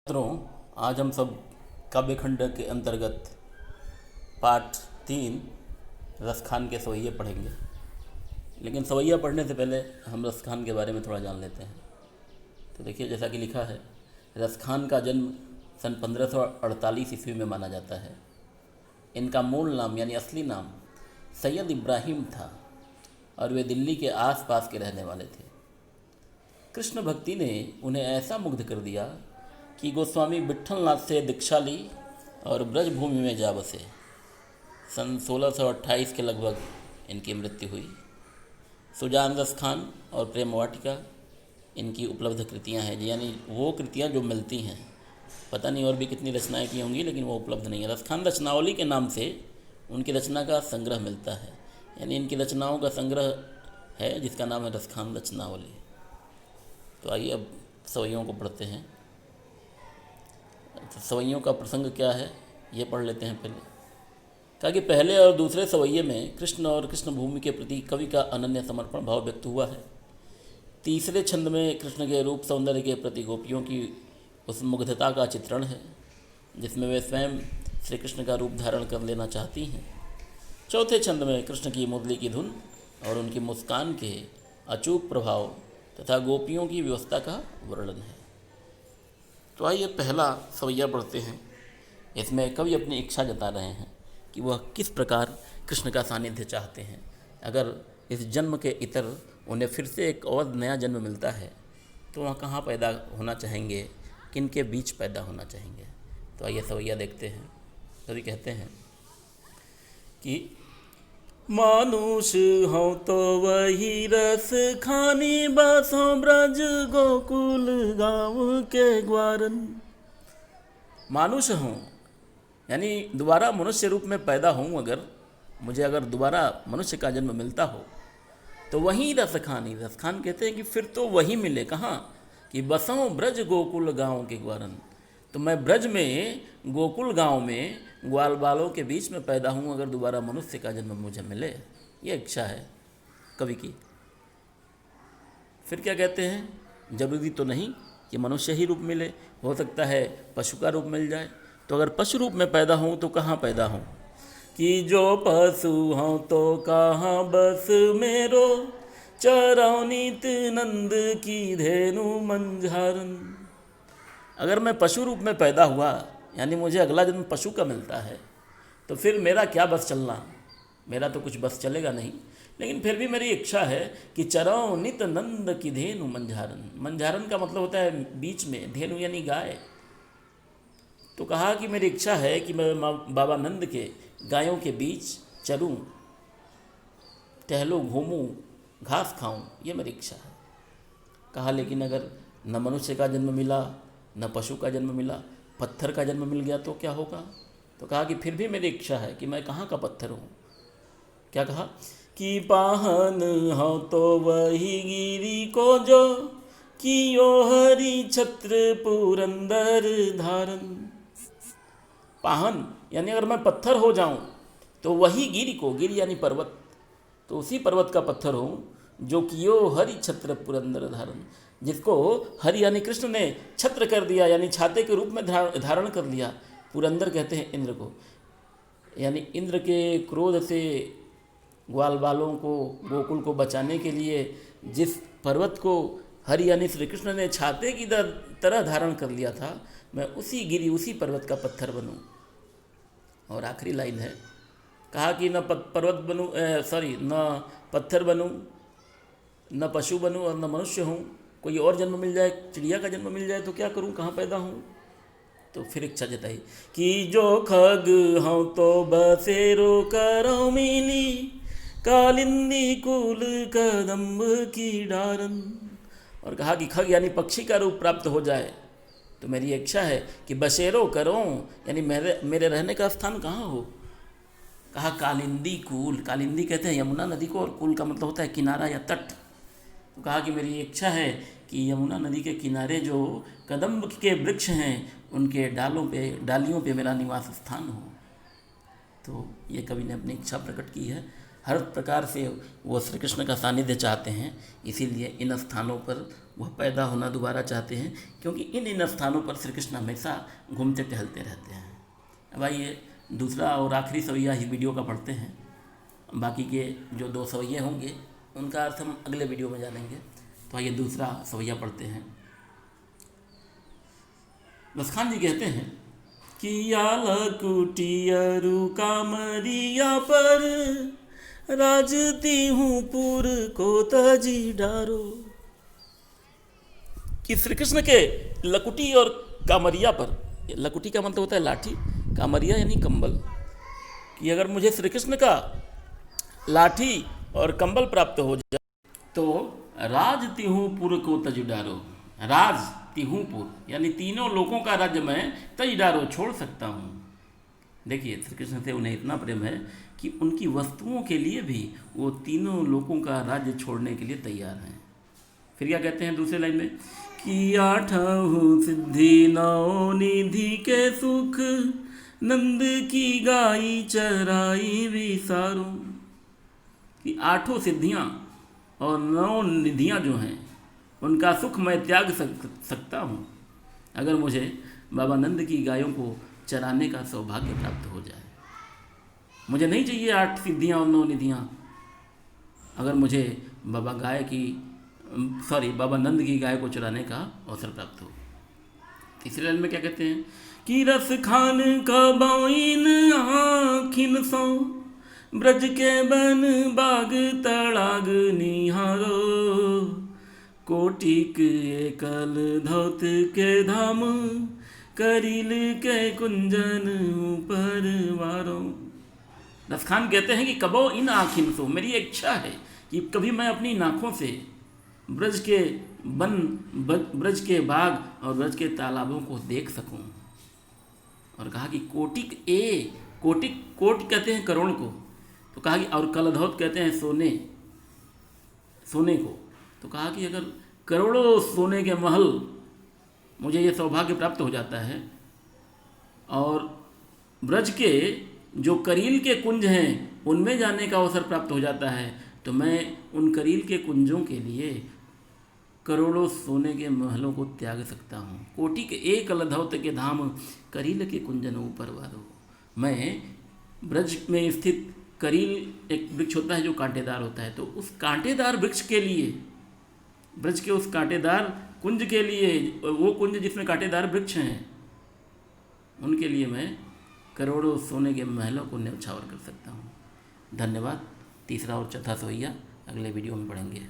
मित्रों, आज हम सब काव्यखंड के अंतर्गत पाठ 3 रसखान के सवैये पढ़ेंगे। लेकिन सवैया पढ़ने से पहले हम रसखान के बारे में थोड़ा जान लेते हैं। तो देखिए, जैसा कि लिखा है, रसखान का जन्म सन 1548 ईस्वी में माना जाता है। इनका मूल नाम यानी असली नाम सैयद इब्राहिम था और वे दिल्ली के आसपास के रहने वाले थे। कृष्ण भक्ति ने उन्हें ऐसा मुग्ध कर दिया कि गोस्वामी विट्ठलनाथ से दीक्षा ली और ब्रजभूमि में जा बसे। सन 1628 के लगभग इनकी मृत्यु हुई। सुजान रस खान और प्रेम वाटिका इनकी उपलब्ध कृतियां हैं, यानी वो कृतियां जो मिलती हैं। पता नहीं और भी कितनी रचनाएं की होंगी, लेकिन वो उपलब्ध नहीं है। रसखान रचनावली के नाम से उनकी रचना का संग्रह मिलता है, यानी इनकी रचनाओं का संग्रह है जिसका नाम है रसखान रचनावली। तो आइए अब सवैयों को पढ़ते हैं। तो सवैयों का प्रसंग क्या है ये पढ़ लेते हैं पहले। कहा कि पहले और दूसरे सवैये में कृष्ण और कृष्ण भूमि के प्रति कवि का अनन्य समर्पण भाव व्यक्त हुआ है। तीसरे छंद में कृष्ण के रूप सौंदर्य के प्रति गोपियों की उस मुग्धता का चित्रण है जिसमें वे स्वयं श्री कृष्ण का रूप धारण कर लेना चाहती हैं। चौथे छंद में कृष्ण की मुरली की धुन और उनकी मुस्कान के अचूक प्रभाव तथा गोपियों की व्यवस्था का वर्णन है। तो आइए पहला सवैया पढ़ते हैं। इसमें कवि अपनी इच्छा जता रहे हैं कि वह किस प्रकार कृष्ण का सानिध्य चाहते हैं। अगर इस जन्म के इतर उन्हें फिर से एक और नया जन्म मिलता है तो वह कहाँ पैदा होना चाहेंगे, किन के बीच पैदा होना चाहेंगे। तो आइए सवैया देखते हैं। कवि कहते हैं कि मानुष हो तो वही रस खानी बसो ब्रज गोकुल गाँव के ग्वारन। मानुष हूँ यानी दोबारा मनुष्य रूप में पैदा हूँ। अगर दोबारा मनुष्य का जन्म मिलता हो तो वहीं रसखानी, रसखान कहते हैं कि फिर तो वही मिले। कहाँ कि बसों ब्रज गोकुल गाँव के ग्वारन। तो मैं ब्रज में गोकुल गांव में ग्वाल बालों के बीच में पैदा हूँ अगर दोबारा मनुष्य का जन्म मुझे मिले। ये इच्छा है कवि की। फिर क्या कहते हैं, जरूरी तो नहीं कि मनुष्य ही रूप मिले, हो सकता है पशु का रूप मिल जाए। तो अगर पशु रूप में पैदा हूँ तो कहाँ पैदा हूँ कि जो पशु हो तो कहाँ बस मेरो चरौ नित नंद की धेनु मंझारन। अगर मैं पशु रूप में पैदा हुआ यानी मुझे अगला जन्म पशु का मिलता है तो फिर मेरा क्या बस चलना, मेरा तो कुछ बस चलेगा नहीं। लेकिन फिर भी मेरी इच्छा है कि चरौ नित नंद की धेनु मंझारन। मंझारन का मतलब होता है बीच में, धेनु यानी गाय। तो कहा कि मेरी इच्छा है कि मैं बाबा नंद के गायों के बीच चरूं, टहलूं, घूमूं, घास खाऊं, ये मेरी इच्छा है। कहा लेकिन अगर न मनुष्य का जन्म मिला न पशु का जन्म मिला, पत्थर का जन्म मिल गया तो क्या होगा। तो कहा कि फिर भी मेरी इच्छा है कि मैं कहाँ का पत्थर हूँ। क्या कहा कि पाहन हो तो वही गिरी को जो कियो हरि छत्र पुरंदर धारन। पाहन यानी अगर मैं पत्थर हो जाऊं तो वही गिरी को, गिरी यानी पर्वत, तो उसी पर्वत का पत्थर हूँ जो कियो हरि छत्र पुरंदर धारण, जिसको हरि यानी कृष्ण ने छत्र कर दिया, यानी छाते के रूप में धारण कर लिया। पुरंदर कहते हैं इंद्र को, यानी इंद्र के क्रोध से ग्वाल बालों को, गोकुल को बचाने के लिए जिस पर्वत को हरि यानी श्री कृष्ण ने छाते की तरह धारण कर लिया था, मैं उसी गिरी, उसी पर्वत का पत्थर बनूं। और आखिरी लाइन है, कहा कि न पर्वत बनूं, न पत्थर बनूं, न पशु बनूं और न मनुष्य हूँ। कोई और जन्म मिल जाए, चिड़िया का जन्म मिल जाए तो क्या करूं, कहाँ पैदा हूँ। तो फिर इच्छा जताई कि जो खग हूँ तो बसेरो करो मिली कालिंदी कुल कदम्ब की डारन। और कहा कि खग यानी पक्षी का रूप प्राप्त हो जाए तो मेरी इच्छा है कि बसेरो करो यानी मेरे रहने का स्थान कहाँ हो। कहा कालिंदी कूल, कालिंदी कहते हैं यमुना नदी को, और कुल का मतलब होता है किनारा या तट। तो कहा कि मेरी इच्छा है कि यमुना नदी के किनारे जो कदम्ब के वृक्ष हैं उनके डालियों पे मेरा निवास स्थान हो। तो ये कवि ने अपनी इच्छा प्रकट की है। हर प्रकार से वो श्री कृष्ण का सानिध्य चाहते हैं, इसीलिए इन स्थानों पर वह पैदा होना दोबारा चाहते हैं, क्योंकि इन स्थानों पर श्री कृष्ण हमेशा घूमते टहलते रहते हैं। अब आइए दूसरा और आखिरी सवैया इस वीडियो का पढ़ते हैं। बाकी के जो 2 सवैये होंगे उनका अर्थ हम अगले वीडियो में जानेंगे। तो आइए दूसरा सवैया पढ़ते हैं। रसखान जी कहते हैं कि लकुटियरु कामरिया पर राजती हूँ पुर को तजी डारो। कि श्री कृष्ण के लकुटी और कामरिया पर, लकुटी का मतलब होता है लाठी, कामरिया यानी कंबल, कि अगर मुझे श्री कृष्ण का लाठी और कंबल प्राप्त हो जाए तो राज तिहुपुर को तजुडारो, राज तिहुपुर यानी तीनों लोगों का राज्य मैं तजुडारो छोड़ सकता हूँ। देखिए श्री कृष्ण से उन्हें इतना प्रेम है कि उनकी वस्तुओं के लिए भी वो तीनों लोगों का राज्य छोड़ने के लिए तैयार हैं। फिर क्या कहते हैं दूसरे लाइन में कि 8 सिद्धि 9 निधि के सुख नंद की गाई चराई विसारो। कि 8 सिद्धियाँ और 9 निधियाँ जो हैं उनका सुख मैं त्याग सकता हूँ अगर मुझे बाबा नंद की गायों को चराने का सौभाग्य प्राप्त हो जाए। मुझे नहीं चाहिए 8 सिद्धियाँ और 9 निधियाँ अगर मुझे बाबा नंद की गाय को चराने का अवसर प्राप्त हो। तीसरे लाइन में क्या कहते हैं कि रस खान का बाइन आखिन सो ब्रज के बन बाग तड़ाग निहारो। कोटिक एकल धौत के धाम करील के कुंजन ऊपर वारो। रसखान कहते हैं कि कबो इन आँखिन सो, मेरी इच्छा है कि कभी मैं अपनी नाखों से ब्रज के वन, ब्रज के बाग और ब्रज के तालाबों को देख सकूं। और कहा कि कोट कहते हैं करोड़ को, तो कहा कि और कलधौत कहते हैं सोने को। तो कहा कि अगर करोड़ों सोने के महल मुझे ये सौभाग्य प्राप्त हो जाता है और ब्रज के जो करील के कुंज हैं उनमें जाने का अवसर प्राप्त हो जाता है, तो मैं उन करील के कुंजों के लिए करोड़ों सोने के महलों को त्याग सकता हूँ। कोटि के एक लधौत के धाम करील के कुंजन ऊपर वारो। मैं ब्रज में स्थित करील एक वृक्ष होता है जो कांटेदार होता है, तो उस कांटेदार वृक्ष के लिए, ब्रज के उस कांटेदार कुंज के लिए, वो कुंज जिसमें कांटेदार वृक्ष हैं, उनके लिए मैं करोड़ों सोने के महलों को न्यौछावर कर सकता हूँ। धन्यवाद। तीसरा और चौथा सवैया अगले वीडियो में पढ़ेंगे।